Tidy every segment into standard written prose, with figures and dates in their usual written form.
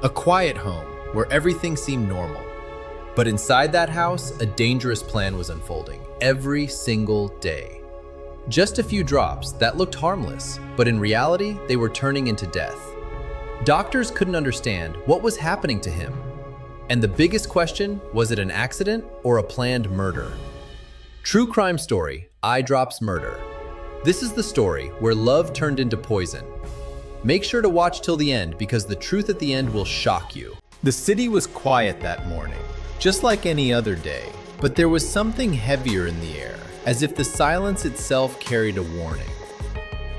A quiet home where everything seemed normal. But inside that house, a dangerous plan was unfolding every single day. Just a few drops that looked harmless, but in reality, they were turning into death. Doctors couldn't understand what was happening to him. And the biggest question, was it an accident or a planned murder? True crime story, Eye Drops Murder. This is the story where love turned into poison. Make sure to watch till the end because the truth at the end will shock you. The city was quiet that morning, just like any other day, but there was something heavier in the air, as if the silence itself carried a warning.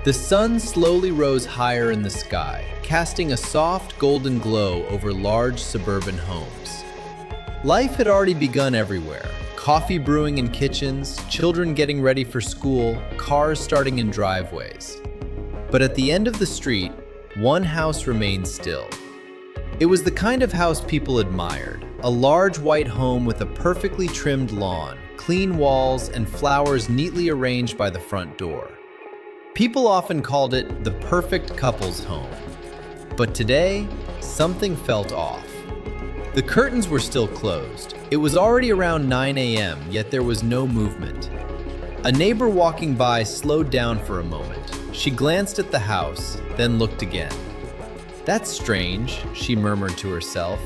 The sun slowly rose higher in the sky, casting a soft golden glow over large suburban homes. Life had already begun everywhere. Coffee brewing in kitchens, children getting ready for school, cars starting in driveways. But at the end of the street, one house remained still. It was the kind of house people admired, a large white home with a perfectly trimmed lawn, clean walls, and flowers neatly arranged by the front door. People often called it the perfect couple's home. But today, something felt off. The curtains were still closed. It was already around 9 a.m., yet there was no movement. A neighbor walking by slowed down for a moment. She glanced at the house, then looked again. "That's strange," she murmured to herself.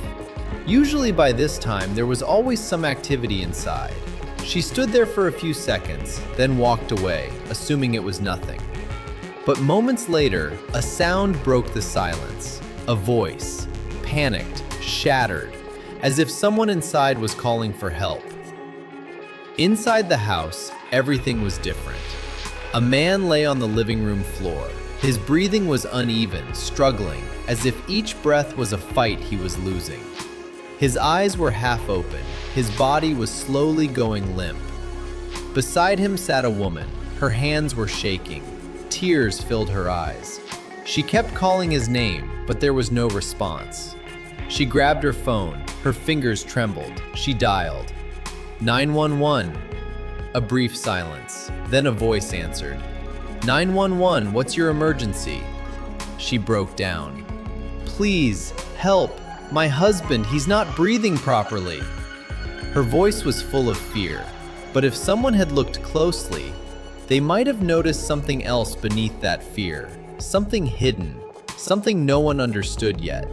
Usually by this time, there was always some activity inside. She stood there for a few seconds, then walked away, assuming it was nothing. But moments later, a sound broke the silence. A voice, panicked, shattered, as if someone inside was calling for help. Inside the house, everything was different. A man lay on the living room floor. His breathing was uneven, struggling, as if each breath was a fight he was losing. His eyes were half open. His body was slowly going limp. Beside him sat a woman. Her hands were shaking. Tears filled her eyes. She kept calling his name, but there was no response. She grabbed her phone. Her fingers trembled. She dialed. 911. A brief silence. Then a voice answered. 911, what's your emergency? She broke down. Please, help. My husband, he's not breathing properly. Her voice was full of fear, but if someone had looked closely, they might have noticed something else beneath that fear. Something hidden, something no one understood yet.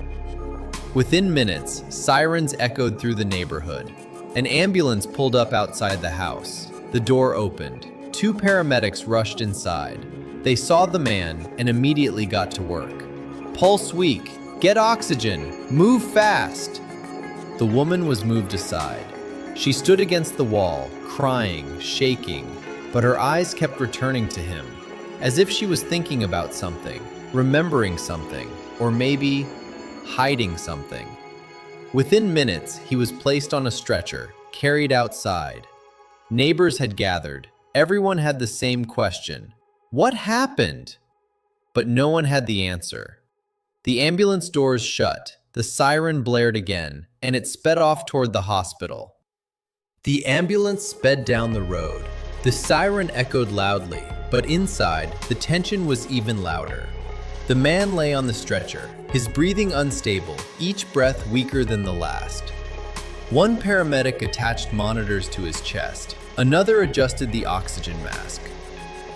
Within minutes, sirens echoed through the neighborhood. An ambulance pulled up outside the house. The door opened. 2 paramedics rushed inside. They saw the man and immediately got to work. Pulse weak. Get oxygen. Move fast. The woman was moved aside. She stood against the wall, crying, shaking, but her eyes kept returning to him, as if she was thinking about something, remembering something, or maybe hiding something. Within minutes, he was placed on a stretcher, carried outside. Neighbors had gathered. Everyone had the same question. What happened? But no one had the answer. The ambulance doors shut, the siren blared again, and it sped off toward the hospital. The ambulance sped down the road. The siren echoed loudly, but inside, the tension was even louder. The man lay on the stretcher, his breathing unstable, each breath weaker than the last. One paramedic attached monitors to his chest. Another adjusted the oxygen mask.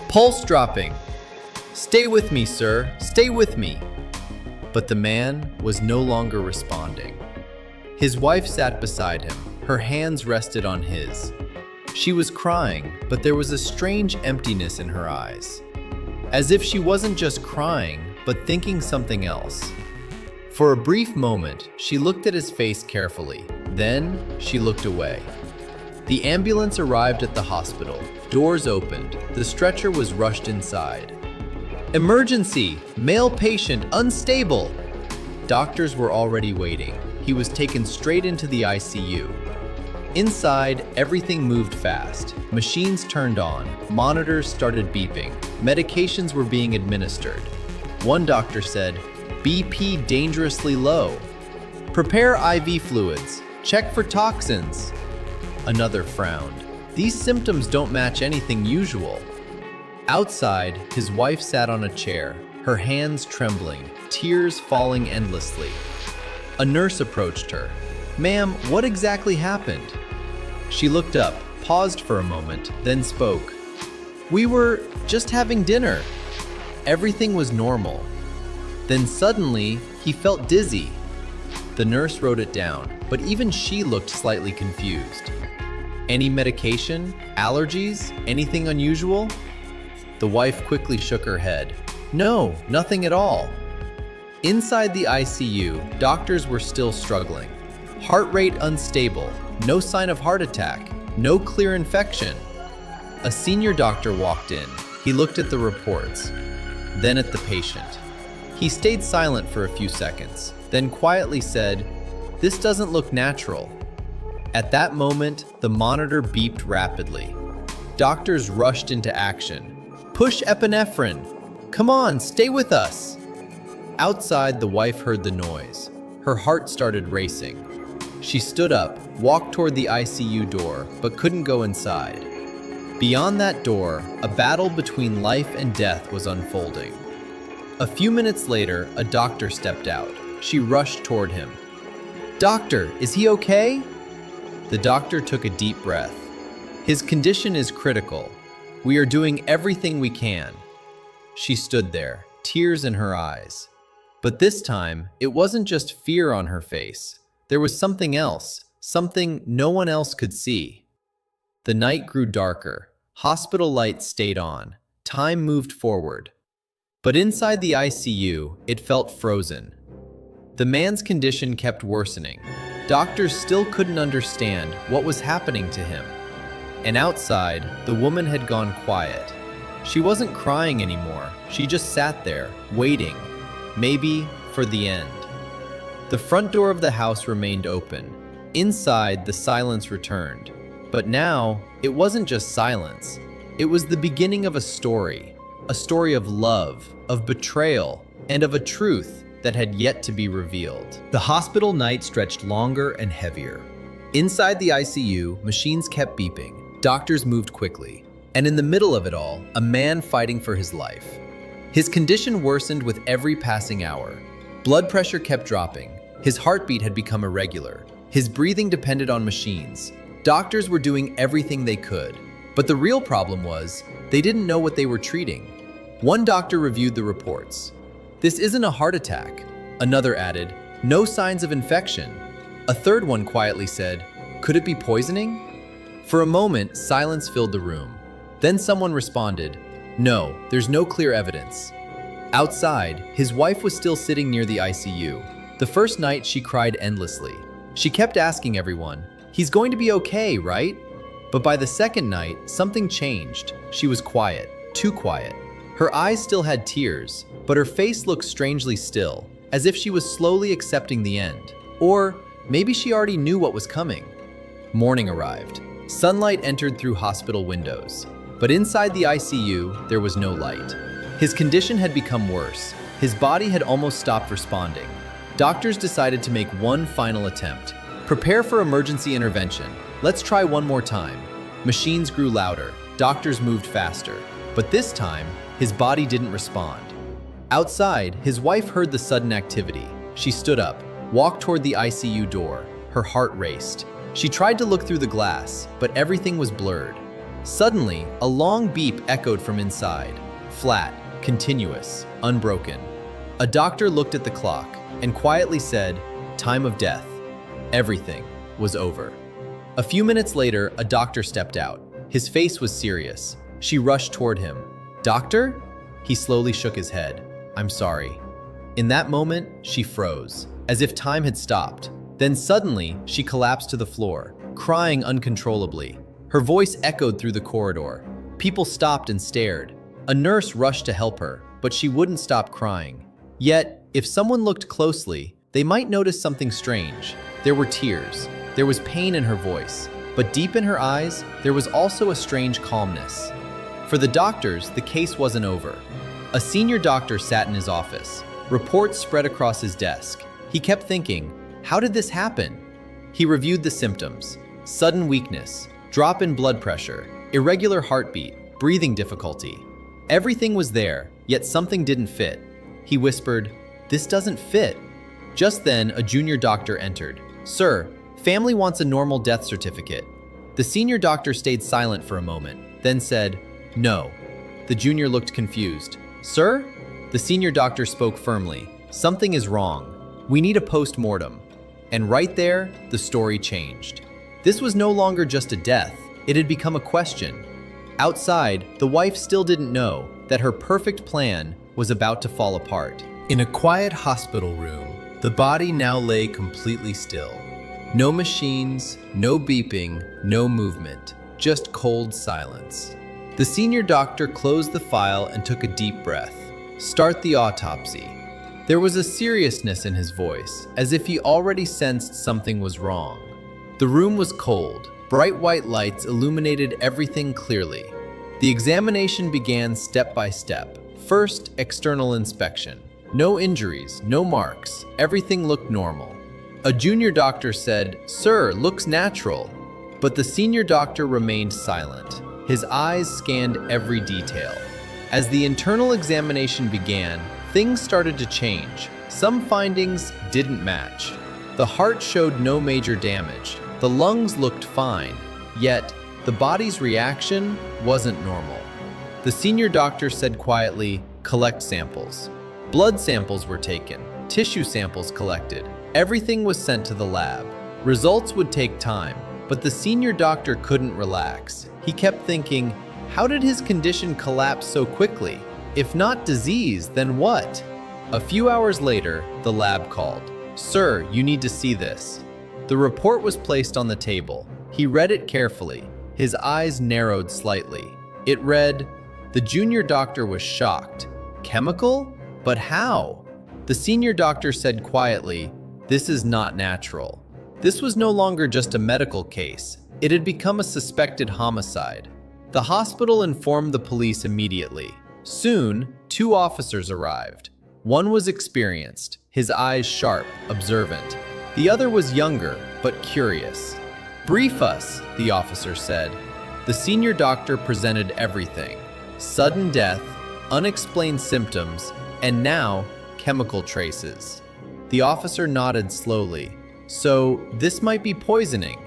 Pulse dropping. Stay with me, sir. Stay with me. But the man was no longer responding. His wife sat beside him. Her hands rested on his. She was crying, but there was a strange emptiness in her eyes. As if she wasn't just crying, but thinking something else. For a brief moment, she looked at his face carefully. Then, she looked away. The ambulance arrived at the hospital. Doors opened. The stretcher was rushed inside. Emergency! Male patient unstable! Doctors were already waiting. He was taken straight into the ICU. Inside, everything moved fast. Machines turned on. Monitors started beeping. Medications were being administered. One doctor said, BP dangerously low. Prepare IV fluids. Check for toxins. Another frowned. These symptoms don't match anything usual. Outside, his wife sat on a chair, her hands trembling, tears falling endlessly. A nurse approached her. "Ma'am, what exactly happened?" She looked up, paused for a moment, then spoke. "We were just having dinner. Everything was normal. Then suddenly, he felt dizzy." The nurse wrote it down, but even she looked slightly confused. "Any medication? Allergies? Anything unusual?" The wife quickly shook her head. "No, nothing at all." Inside the ICU, doctors were still struggling. Heart rate unstable, no sign of heart attack, no clear infection. A senior doctor walked in. He looked at the reports, then at the patient. He stayed silent for a few seconds, then quietly said, "This doesn't look natural." At that moment, the monitor beeped rapidly. Doctors rushed into action. "Push epinephrine! Come on, stay with us!" Outside, the wife heard the noise. Her heart started racing. She stood up, walked toward the ICU door, but couldn't go inside. Beyond that door, a battle between life and death was unfolding. A few minutes later, a doctor stepped out. She rushed toward him. "Doctor, is he okay?" The doctor took a deep breath. "His condition is critical. We are doing everything we can." She stood there, tears in her eyes. But this time, it wasn't just fear on her face. There was something else, something no one else could see. The night grew darker. Hospital lights stayed on. Time moved forward. But inside the ICU, it felt frozen. The man's condition kept worsening. Doctors still couldn't understand what was happening to him. And outside, the woman had gone quiet. She wasn't crying anymore. She just sat there, waiting. Maybe for the end. The front door of the house remained open. Inside, the silence returned. But now, it wasn't just silence. It was the beginning of a story of love, of betrayal, and of a truth that had yet to be revealed. The hospital night stretched longer and heavier. Inside the ICU, machines kept beeping. Doctors moved quickly. And in the middle of it all, a man fighting for his life. His condition worsened with every passing hour. Blood pressure kept dropping. His heartbeat had become irregular. His breathing depended on machines. Doctors were doing everything they could. But the real problem was, they didn't know what they were treating. One doctor reviewed the reports. "This isn't a heart attack." Another added, "No signs of infection." A third one quietly said, "Could it be poisoning?" For a moment, silence filled the room. Then someone responded, "No, there's no clear evidence." Outside, his wife was still sitting near the ICU. The first night, she cried endlessly. She kept asking everyone, "He's going to be okay, right?" But by the second night, something changed. She was quiet, too quiet. Her eyes still had tears, but her face looked strangely still, as if she was slowly accepting the end. Or maybe she already knew what was coming. Morning arrived. Sunlight entered through hospital windows. But inside the ICU, there was no light. His condition had become worse. His body had almost stopped responding. Doctors decided to make one final attempt. "Prepare for emergency intervention. Let's try one more time." Machines grew louder. Doctors moved faster. But this time, his body didn't respond. Outside, his wife heard the sudden activity. She stood up, walked toward the ICU door. Her heart raced. She tried to look through the glass, but everything was blurred. Suddenly, a long beep echoed from inside. Flat, continuous, unbroken. A doctor looked at the clock and quietly said, "Time of death." Everything was over. A few minutes later, a doctor stepped out. His face was serious. She rushed toward him. "Doctor?" He slowly shook his head. "I'm sorry." In that moment, she froze, as if time had stopped. Then suddenly, she collapsed to the floor, crying uncontrollably. Her voice echoed through the corridor. People stopped and stared. A nurse rushed to help her, but she wouldn't stop crying. Yet, if someone looked closely, they might notice something strange. There were tears. There was pain in her voice. But deep in her eyes, there was also a strange calmness. For the doctors, the case wasn't over. A senior doctor sat in his office. Reports spread across his desk. He kept thinking, how did this happen? He reviewed the symptoms. Sudden weakness, drop in blood pressure, irregular heartbeat, breathing difficulty. Everything was there, yet something didn't fit. He whispered, "This doesn't fit." Just then, a junior doctor entered. "Sir, family wants a normal death certificate." The senior doctor stayed silent for a moment, then said, "No." The junior looked confused. "Sir?" The senior doctor spoke firmly. "Something is wrong. We need a post-mortem." And right there, the story changed. This was no longer just a death. It had become a question. Outside, the wife still didn't know that her perfect plan was about to fall apart. In a quiet hospital room, the body now lay completely still. No machines, no beeping, no movement, just cold silence. The senior doctor closed the file and took a deep breath. "Start the autopsy." There was a seriousness in his voice, as if he already sensed something was wrong. The room was cold. Bright white lights illuminated everything clearly. The examination began step by step. First, external inspection. No injuries, no marks. Everything looked normal. A junior doctor said, "Sir, looks natural." But the senior doctor remained silent. His eyes scanned every detail. As the internal examination began, things started to change. Some findings didn't match. The heart showed no major damage. The lungs looked fine, yet the body's reaction wasn't normal. The senior doctor said quietly, "Collect samples." Blood samples were taken, tissue samples collected. Everything was sent to the lab. Results would take time, but the senior doctor couldn't relax. He kept thinking, how did his condition collapse so quickly? If not disease, then what? A few hours later, the lab called. "Sir, you need to see this." The report was placed on the table. He read it carefully. His eyes narrowed slightly. It read, the junior doctor was shocked. "Chemical? But how?" The senior doctor said quietly, "This is not natural." This was no longer just a medical case. It had become a suspected homicide. The hospital informed the police immediately. Soon, 2 officers arrived. One was experienced, his eyes sharp, observant. The other was younger, but curious. "Brief us," the officer said. The senior doctor presented everything. Sudden death, unexplained symptoms, and now, chemical traces. The officer nodded slowly. "So, this might be poisoning?"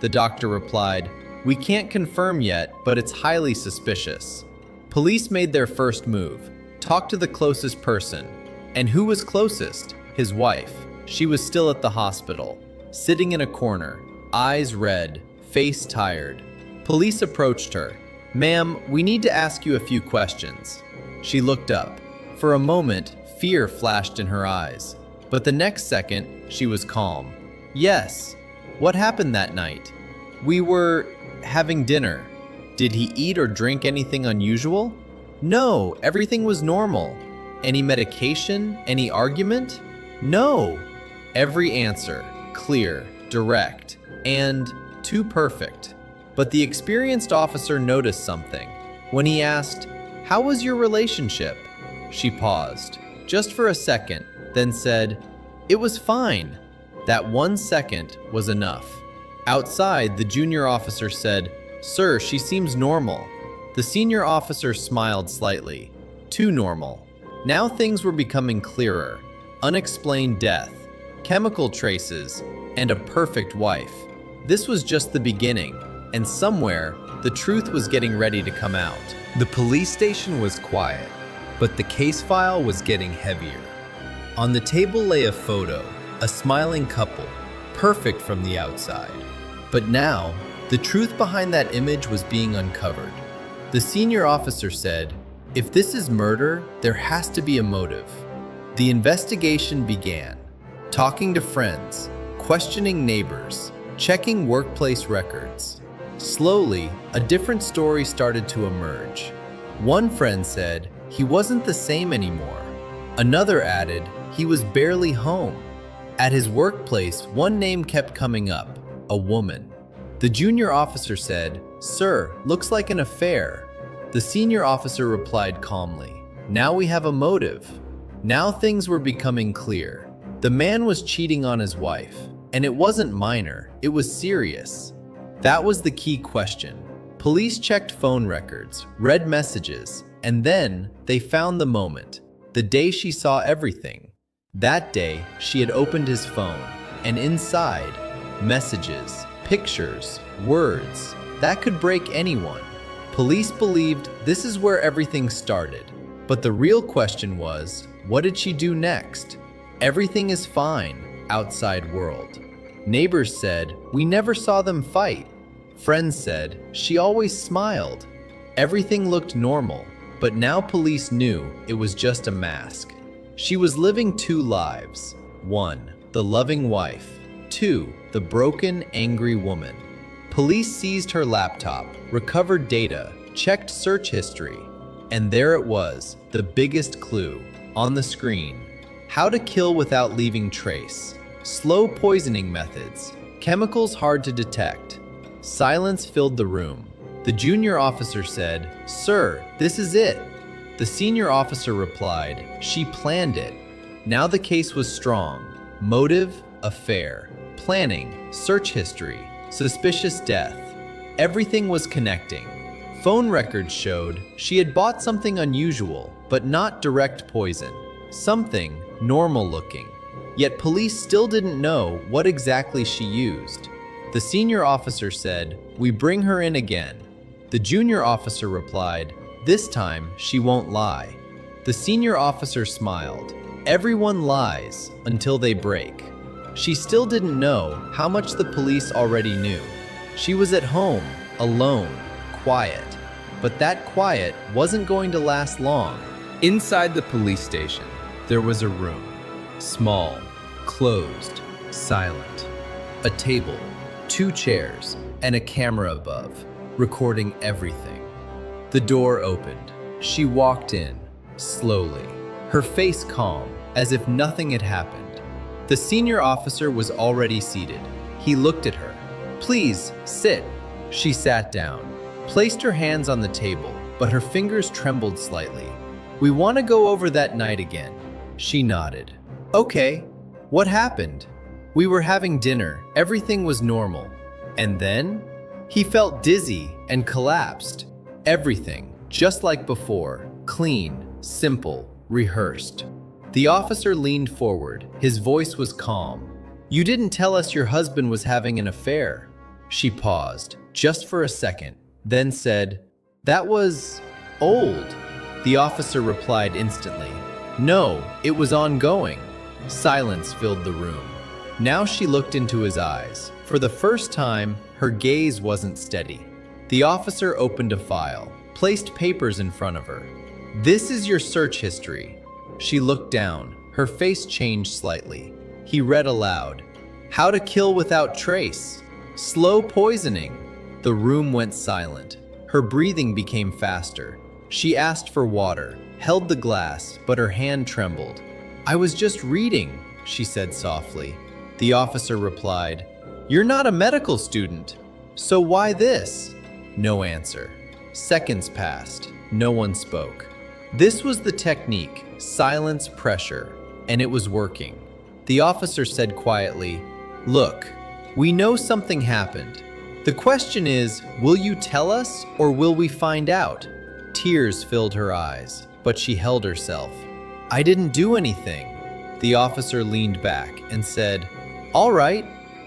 The doctor replied, "We can't confirm yet, but it's highly suspicious." Police made their first move. Talk to the closest person. And who was closest? His wife. She was still at the hospital, sitting in a corner, eyes red, face tired. Police approached her. "Ma'am, we need to ask you a few questions." She looked up. For a moment, fear flashed in her eyes. But the next second, she was calm. "Yes. What happened that night?" "We were having dinner." "Did he eat or drink anything unusual?" "No, everything was normal." "Any medication? Any argument?" "No." Every answer, clear, direct, and too perfect. But the experienced officer noticed something. When he asked, "How was your relationship?" She paused, just for a second, then said, "It was fine." That 1 second was enough. Outside, the junior officer said, "Sir, she seems normal." The senior officer smiled slightly. Too normal. Now things were becoming clearer. Unexplained death, chemical traces, and a perfect wife. This was just the beginning, and somewhere, the truth was getting ready to come out. The police station was quiet, but the case file was getting heavier. On the table lay a photo, a smiling couple, perfect from the outside. But now, the truth behind that image was being uncovered. The senior officer said, "If this is murder, there has to be a motive." The investigation began. Talking to friends, questioning neighbors, checking workplace records. Slowly, a different story started to emerge. One friend said he wasn't the same anymore. Another added he was barely home. At his workplace, one name kept coming up, a woman. The junior officer said, "Sir, looks like an affair." The senior officer replied calmly, "Now we have a motive." Now things were becoming clear. The man was cheating on his wife, and it wasn't minor, it was serious. That was the key question. Police checked phone records, read messages, and then they found the moment, the day she saw everything. That day, she had opened his phone, and inside, messages, pictures, words that could break anyone. Police believed this is where everything started. But the real question was, what did she do next? Everything is fine, outside world. Neighbors said, we never saw them fight. Friends said, she always smiled. Everything looked normal, but now police knew it was just a mask. She was living two lives. 1, the loving wife. 2, the broken, angry woman. Police seized her laptop, recovered data, checked search history, and there it was, the biggest clue, on the screen. How to kill without leaving trace. Slow poisoning methods. Chemicals hard to detect. Silence filled the room. The junior officer said, "Sir, this is it." The senior officer replied, "She planned it." Now the case was strong. Motive, affair. Planning, search history, suspicious death. Everything was connecting. Phone records showed she had bought something unusual, but not direct poison. Something normal looking. Yet police still didn't know what exactly she used. The senior officer said, "We bring her in again." The junior officer replied, "This time she won't lie." The senior officer smiled. Everyone lies until they break. She still didn't know how much the police already knew. She was at home, alone, quiet. But that quiet wasn't going to last long. Inside the police station, there was a room. Small, closed, silent. A table, 2 chairs, and a camera above, recording everything. The door opened. She walked in, slowly, her face calm, as if nothing had happened. The senior officer was already seated. He looked at her. "Please, sit." She sat down, placed her hands on the table, but her fingers trembled slightly. "We want to go over that night again." She nodded. "Okay, what happened?" "We were having dinner. Everything was normal. And then?" He felt dizzy and collapsed. Everything, just like before, clean, simple, rehearsed. The officer leaned forward. His voice was calm. "You didn't tell us your husband was having an affair." She paused, just for a second, then said, "That was old." The officer replied instantly, "No, it was ongoing." Silence filled the room. Now she looked into his eyes. For the first time, her gaze wasn't steady. The officer opened a file, placed papers in front of her. "This is your search history." She looked down. Her face changed slightly. He read aloud, "How to kill without trace. Slow poisoning." The room went silent. Her breathing became faster. She asked for water, held the glass, but her hand trembled. "I was just reading," she said softly. The officer replied, "You're not a medical student, so why this?" No answer. Seconds passed. No one spoke. This was the technique, silence, pressure, and it was working. The officer said quietly, "Look, we know something happened. The question is, will you tell us or will we find out?" Tears filled her eyes, but she held herself. "I didn't do anything." The officer leaned back and said, "All right."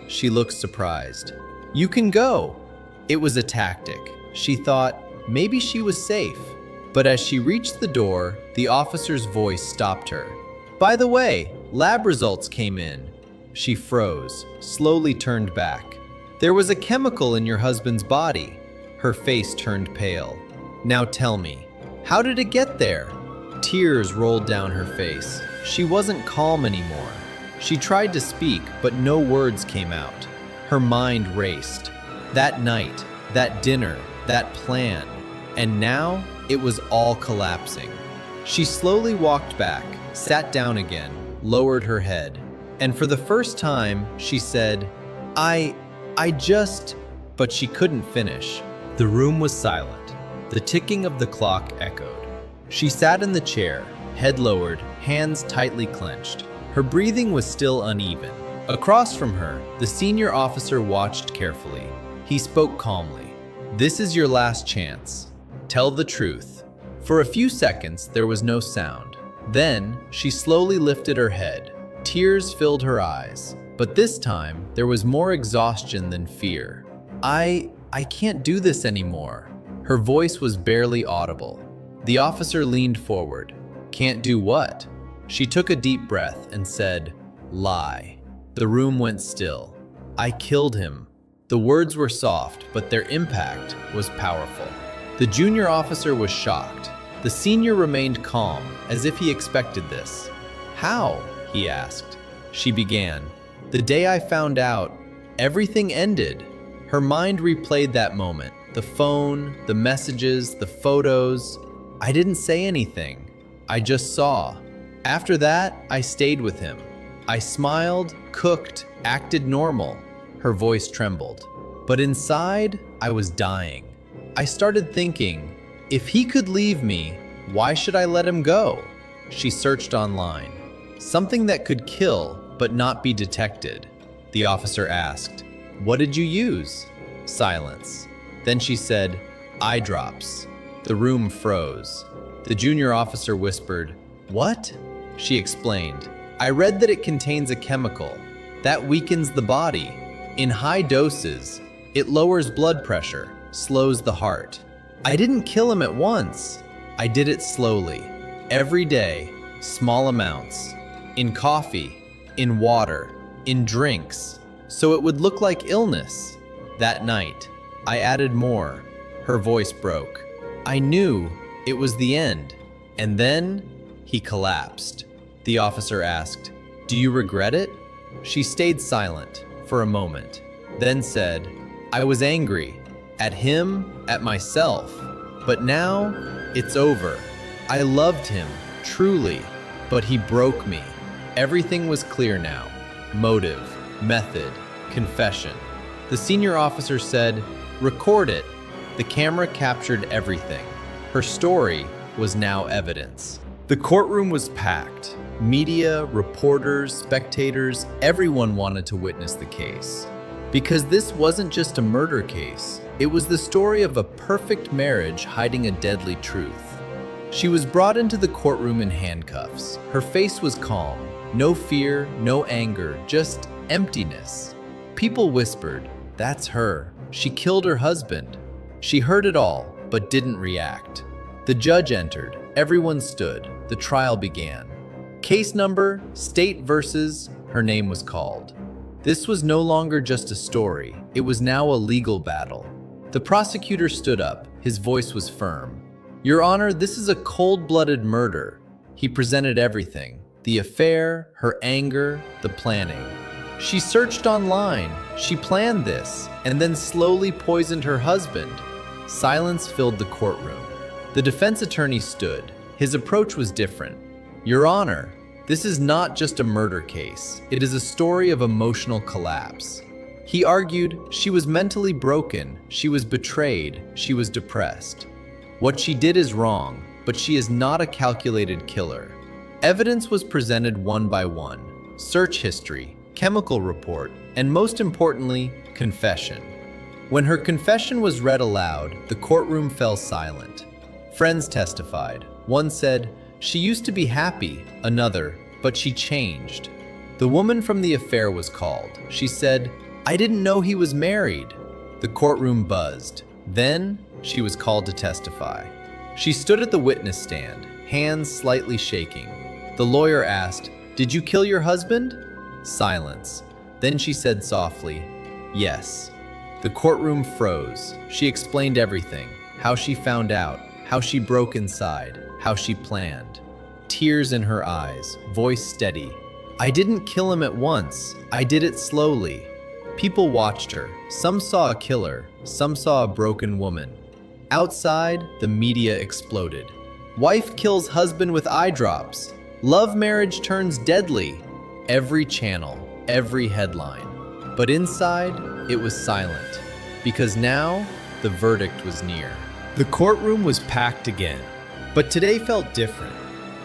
She looked surprised. "You can go." It was a tactic. She thought maybe she was safe. But as she reached the door, the officer's voice stopped her. "By the way, lab results came in." She froze, slowly turned back. "There was a chemical in your husband's body." Her face turned pale. "Now tell me, how did it get there?" Tears rolled down her face. She wasn't calm anymore. She tried to speak, but no words came out. Her mind raced. That night, that dinner, that plan. And now, it was all collapsing. She slowly walked back, sat down again, lowered her head. And for the first time, she said, I just... But she couldn't finish. The room was silent. The ticking of the clock echoed. She sat in the chair, head lowered, hands tightly clenched. Her breathing was still uneven. Across from her, the senior officer watched carefully. He spoke calmly. "This is your last chance. Tell the truth." For a few seconds, there was no sound. Then, she slowly lifted her head. Tears filled her eyes, but this time there was more exhaustion than fear. I can't do this anymore." Her voice was barely audible. The officer leaned forward. "Can't do what?" She took a deep breath and said, "Lie." The room went still. "I killed him." The words were soft, but their impact was powerful. The junior officer was shocked. The senior remained calm, as if he expected this. "How?" he asked. She began. "The day I found out, everything ended." Her mind replayed that moment. The phone, the messages, the photos. "I didn't say anything. I just saw." After that, I stayed with him. I smiled, cooked, acted normal. Her voice trembled. But inside, I was dying. I started thinking, if he could leave me, why should I let him go? She searched online. Something that could kill, but not be detected. The officer asked, "What did you use?" Silence. Then she said, "Eye drops." The room froze. The junior officer whispered, "What?" She explained, "I read that it contains a chemical that weakens the body. In high doses, it lowers blood pressure, slows the heart. I didn't kill him at once. I did it slowly. Every day, small amounts. In coffee, in water, in drinks, so it would look like illness. That night, I added more." Her voice broke. "I knew it was the end." And then, he collapsed. The officer asked, "Do you regret it?" She stayed silent for a moment, then said, "I was angry. At him, at myself. But now, it's over. I loved him, truly, but he broke me." Everything was clear now. Motive, method, confession. The senior officer said, "Record it." The camera captured everything. Her story was now evidence. The courtroom was packed. Media, reporters, spectators, everyone wanted to witness the case. Because this wasn't just a murder case, it was the story of a perfect marriage hiding a deadly truth. She was brought into the courtroom in handcuffs. Her face was calm. No fear, no anger, just emptiness. People whispered, "That's her. She killed her husband." She heard it all, but didn't react. The judge entered. Everyone stood. The trial began. Case number, State versus, her name was called. This was no longer just a story. It was now a legal battle. The prosecutor stood up. His voice was firm. "Your Honor, this is a cold-blooded murder." He presented everything. The affair, her anger, the planning. She searched online. She planned this, and then slowly poisoned her husband. Silence filled the courtroom. The defense attorney stood. His approach was different. "Your Honor, this is not just a murder case. It is a story of emotional collapse." He argued she was mentally broken, she was betrayed, she was depressed. What she did is wrong, but she is not a calculated killer. Evidence was presented one by one. Search history, chemical report, and most importantly, confession. When her confession was read aloud, the courtroom fell silent. Friends testified. One said, "She used to be happy," another, "But she changed." The woman from the affair was called. She said, "I didn't know he was married." The courtroom buzzed. Then, she was called to testify. She stood at the witness stand, hands slightly shaking. The lawyer asked, "Did you kill your husband?" Silence. Then she said softly, "Yes." The courtroom froze. She explained everything, how she found out, how she broke inside, how she planned. Tears in her eyes, voice steady. "I didn't kill him at once. I did it slowly." People watched her. Some saw a killer, some saw a broken woman. Outside, the media exploded. "Wife kills husband with eye drops. Love marriage turns deadly." Every channel, every headline. But inside, it was silent. Because now, the verdict was near. The courtroom was packed again. But today felt different.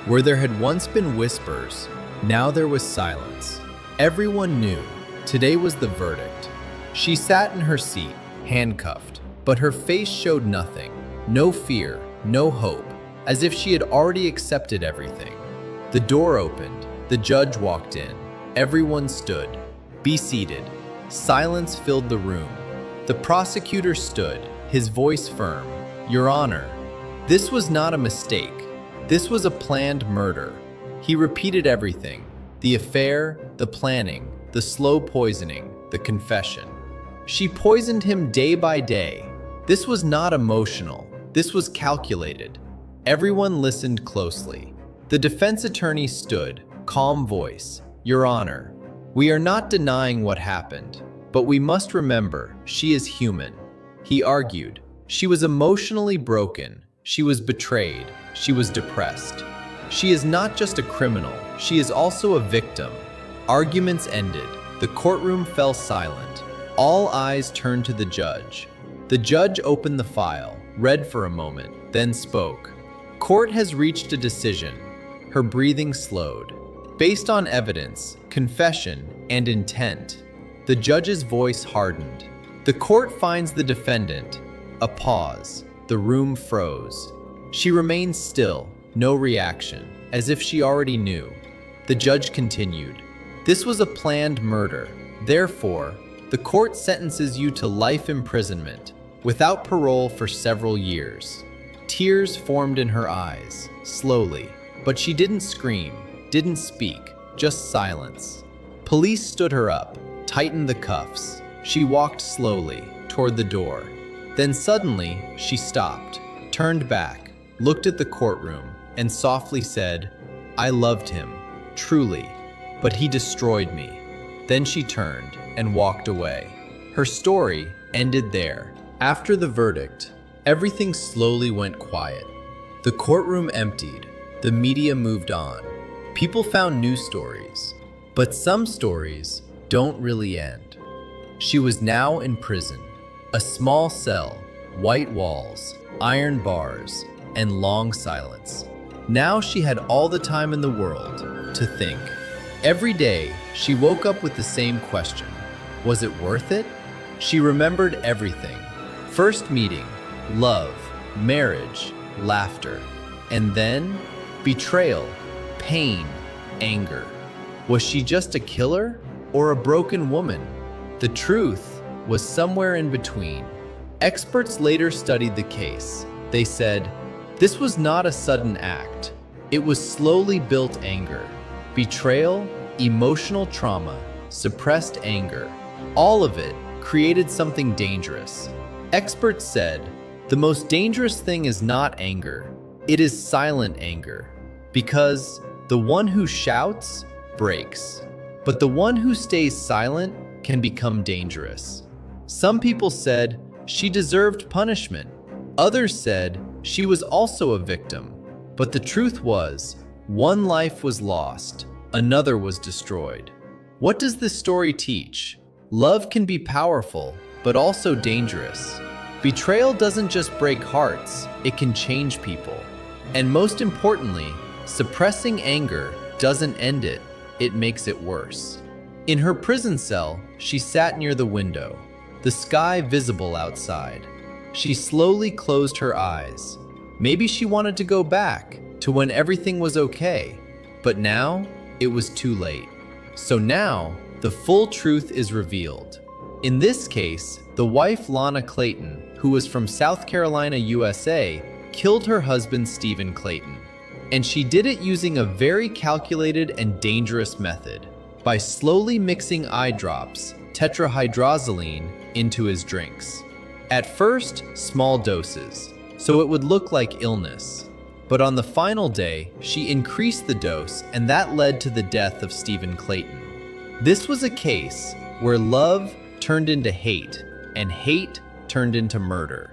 Where there had once been whispers, now there was silence. Everyone knew. Today was the verdict. She sat in her seat, handcuffed, but her face showed nothing. No fear, no hope, as if she had already accepted everything. The door opened. The judge walked in. Everyone stood. "Be seated." Silence filled the room. The prosecutor stood, his voice firm. "Your Honor, this was not a mistake. This was a planned murder." He repeated everything: the affair, the planning, the slow poisoning, the confession. She poisoned him day by day. This was not emotional. This was calculated. Everyone listened closely. The defense attorney stood, calm voice. "Your Honor, we are not denying what happened, but we must remember she is human." He argued. She was emotionally broken. She was betrayed. She was depressed. She is not just a criminal. She is also a victim. Arguments ended. The courtroom fell silent. All eyes turned to the judge. The judge opened the file, read for a moment, then spoke. "Court has reached a decision." Her breathing slowed. "Based on evidence, confession, and intent." The judge's voice hardened. "The court finds the defendant." A pause. The room froze. She remained still, no reaction, as if she already knew. The judge continued. "This was a planned murder. Therefore, the court sentences you to life imprisonment, without parole for several years." Tears formed in her eyes, slowly, but she didn't scream, didn't speak, just silence. Police stood her up, tightened the cuffs. She walked slowly toward the door. Then suddenly, she stopped, turned back, looked at the courtroom, and softly said, "I loved him, truly, but he destroyed me." Then she turned and walked away. Her story ended there. After the verdict, everything slowly went quiet. The courtroom emptied. The media moved on. People found new stories. But some stories don't really end. She was now in prison. A small cell, white walls, iron bars, and long silence. Now she had all the time in the world to think. Every day, she woke up with the same question. Was it worth it? She remembered everything. First meeting, love, marriage, laughter, and then betrayal, pain, anger. Was she just a killer or a broken woman? The truth was somewhere in between. Experts later studied the case. They said, this was not a sudden act. It was slowly built anger, betrayal, emotional trauma, suppressed anger. All of it created something dangerous. Experts said, the most dangerous thing is not anger. It is silent anger. Because the one who shouts breaks, but the one who stays silent can become dangerous. Some people said she deserved punishment. Others said she was also a victim. But the truth was, one life was lost, another was destroyed. What does this story teach? Love can be powerful, but also dangerous. Betrayal doesn't just break hearts, it can change people. And most importantly, suppressing anger doesn't end it, it makes it worse. In her prison cell, she sat near the window, the sky visible outside. She slowly closed her eyes. Maybe she wanted to go back to when everything was okay, but now it was too late. So now, the full truth is revealed. In this case, the wife Lana Clayton, who was from South Carolina, USA, killed her husband Steven Clayton. And she did it using a very calculated and dangerous method, by slowly mixing eye drops, tetrahydrozoline, into his drinks. At first, small doses, so it would look like illness. But on the final day, she increased the dose, and that led to the death of Steven Clayton. This was a case where love turned into hate, and hate turned into murder.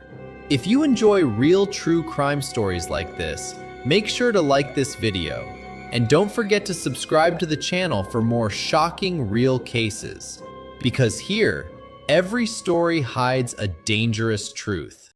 If you enjoy real true crime stories like this, make sure to like this video. And don't forget to subscribe to the channel for more shocking real cases. Because here, every story hides a dangerous truth.